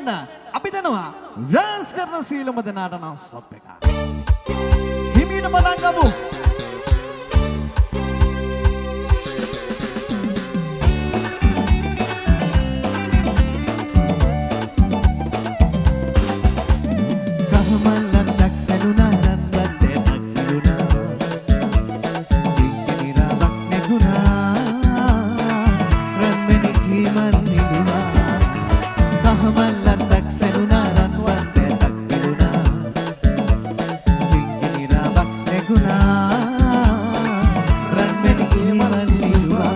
වෙන්න අපි දෙනවා රෑස් කරන සීලම දෙනාට නම් ස්ටොප් එක. හිමින පටන් ගමු. කහමල්ලක් සැලුනා රන්වත්තේ තක්කිරුණා දික්කිනිරාවක් නැගුණා රන්මැණි කීමල් නිදුණා කහමල්ලක් සැලුනා රන්වත්තේ තක්කිරුණා දික්කිනිරාවක් නැගුණා රන්මැණි කීමල් නිදුණා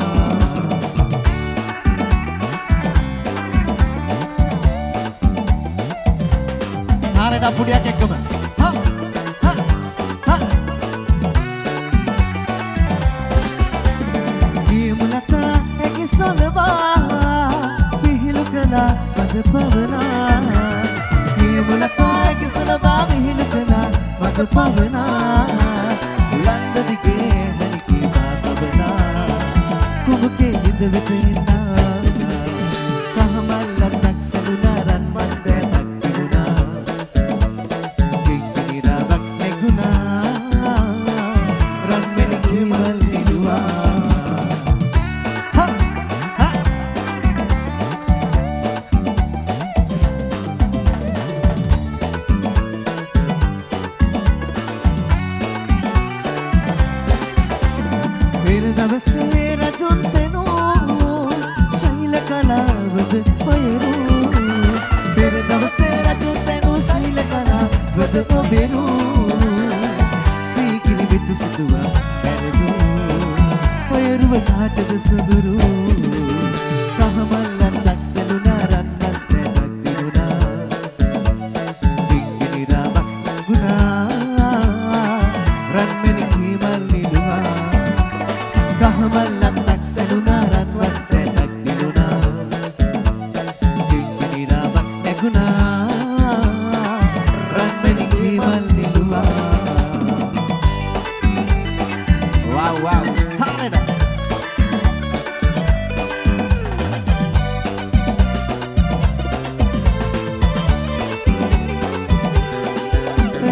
නාරේට අපුඩියක් එක්කම කියමුලතා ඇගේ සොලවා විහිළු කළා මද පවනා කියමුලතා ඇගේ සොලවා විහිළු කළා මද පවනා ලන්ද දිගේ හැනිකී මාතවනා කුමුකේ ඉඳ වෙතෙන්නා කහමල්ලක් සැලුනා රන් මන්දේ තක්කිරුණා දික්කිනිරාවක් නැගුණා රන්මැණි කීමල් නිදුණා දවසේ රජුන් තෙනූ ශෛල කලාවද ඔයරූ පෙර දවසේ රජුන් තෙනූ ශෛල කලාවද ඔබෙරූ සීකිලි විතු සිතුවා පැරදූ ඔයරුව කාටද සුදුරු කහමල්ලක් සැලුනා රන්මන්තේ තක්කිරුණා දික්කිනිරාවක් නැගුණා රන්මැණි කීමල් නිදුණා කහමල්ලක් සැලුනා රන්වත්තේ තක්කිරුණා දික්කිනිරාවක් නැගුණා රන්මැණි කීමල් නිදුණා wow තාරේට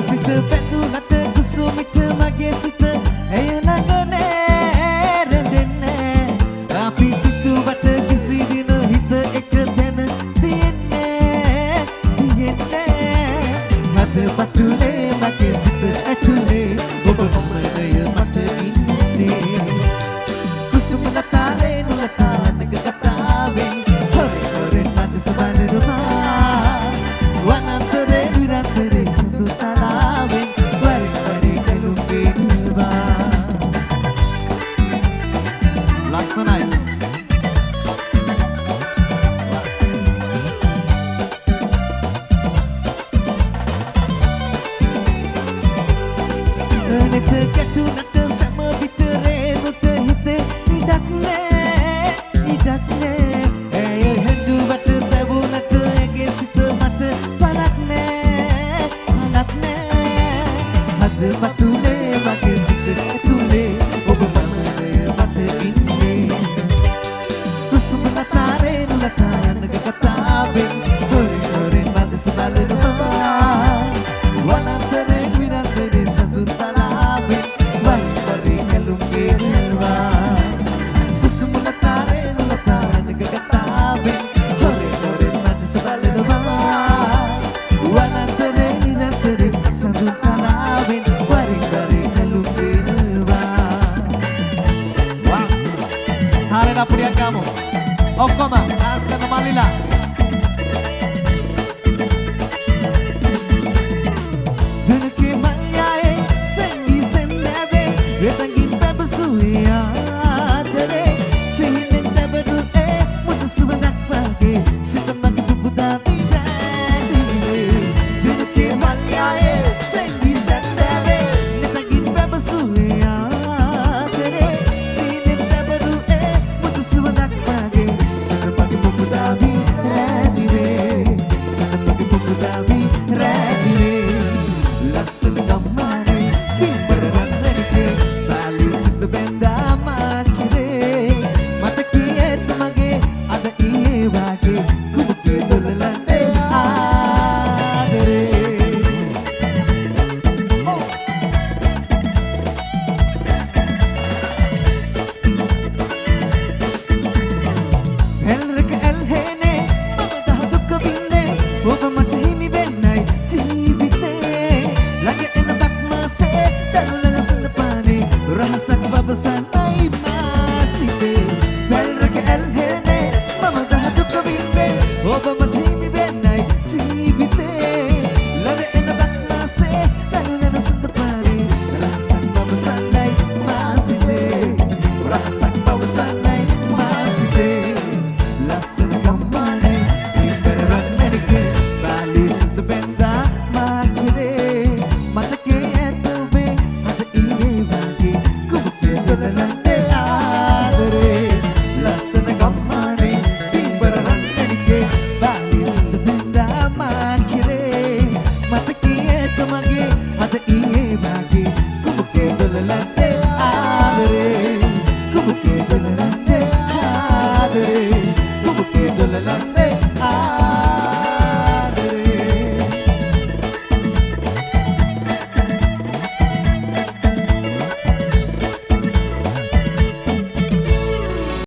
සිත පැතුනට කුසුමිට මගේ සිත එය ළඟනේ රැඳෙන්නේ අපි සිතුවට කිසි දින හිත එක තැන තියෙන්නේ මද පතුලේ මගේ සිත ඇතුලේ ඔබ මොමනය මට ඉන්නේ කුසුමලතාවේ නුලතානක කතාවෙන් හොරෙන් මට සුබනරුමා වනන්තරේ විරන්තරේ සුදු තලාවෙන් වරින් වරේ කැලුම් පේනවා ලස්සනයි. නෙත කැටුනට සම විතරේ නුත හිතේ ඉඩක් නෑ ඇය හැඬුවට තැබුණට ඇගේ සිත මට පලක් නෑ හද පතුලේ මගේ සිත ඇතුලේ ඔබ මනය මට ඉන්නේ කුසුම නතාරේ නුලතානක කතාවෙන් හොරෙන් මද සබලනවා වනන්තරේ විරන්තරේ සතුන් තලාවෙන් වරින් වරේ කැලුම් ගෙනවා කුසුම නතාරේ නුලතානක කතාවෙන් හොරෙන් මද සබලනවා වනන්තරේ විරන්තරේ සතුන් තලාවෙන් වරින් වරේ කැලුම් ගෙනවා තාරේට අපුඩියක් ගමු. ඔක්කොම රෑස් කරන මල්ලිලා Dunke malyaye sengi sennave retangin babsuye aadare sehinen tabadu e mudu subandak wage sitamage bubuda vidadile Dunke malyaye sengi sennave retangin babsuye aadare sehinen tabadu e mudu subandak wage sitamage bubuda vidadile ඔබ මට හිමි වෙන්නයි ජීවිතේ ළඟ එන බක්මාසේ දරුලන සඳ පානේ රහසක් බබසන්නයි මා සිතේ වැල්රක ඇල්හෙනේ මම දහදුක වින්දේ ඔබ මට හිමි වෙන්නයි ජීවිතේ ළඟ එන බක්මාසේ දරුලන සඳ පානේ රහසක් බබසන්නයි මා සිතේ රහසක් බබසන්නයි මා සිතේ ලස්සන ගම්මානේ ඉපරරක් නැනිකේ බාලි සුදු බෙන්දා මා කිරේ මතකේ ඇතුවේ අද ඊයේ වගේ කුබුකේ දොලලන්දේ ආදරේ ලස්සන ගම්මානේ ඉපරරක් නැනිකේ බාලි සුදු බෙන්දා මා කිරේ මතකේ ඇතුමගේ අද ඊයේ වගේ කුබුකේ දොලලන්දේ ආදරේ කුබුකේ දොලලන්දේ ආදරේ කුබුකේ දොලලන්දේ